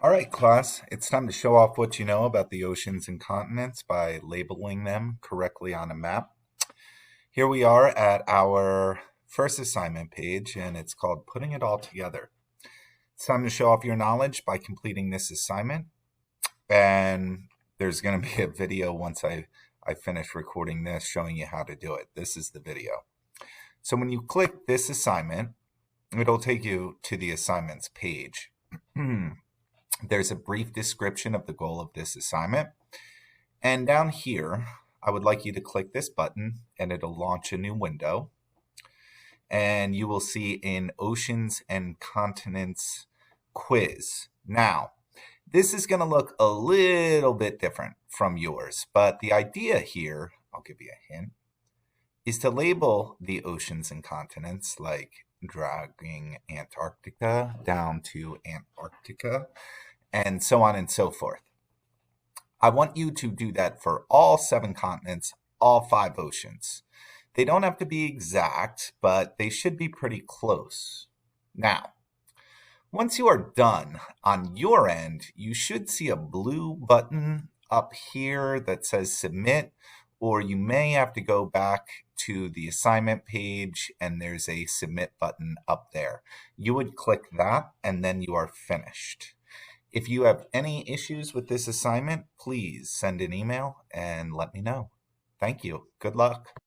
All right, class, it's time to show off what you know about the oceans and continents by labeling them correctly on a map. Here we are at our first assignment page, and it's called Putting It All Together. It's time to show off your knowledge by completing this assignment, and there's going to be a video once I finish recording this showing you how to do it. This is the video. So when you click this assignment, it'll take you to the assignments page. There's a brief description of the goal of this assignment. And down here, I would like you to click this button and it'll launch a new window. And you will see an Oceans and Continents quiz. Now, this is going to look a little bit different from yours, but the idea here, I'll give you a hint, is to label the oceans and continents, like dragging Antarctica down to Antarctica, and so on and so forth. I want you to do that for all 7 continents, all 5 oceans. They don't have to be exact, but they should be pretty close. Now, once you are done on your end, you should see a blue button up here that says submit, or you may have to go back to the assignment page and there's a submit button up there. You would click that and then you are finished. If you have any issues with this assignment, please send an email and let me know. Thank you. Good luck.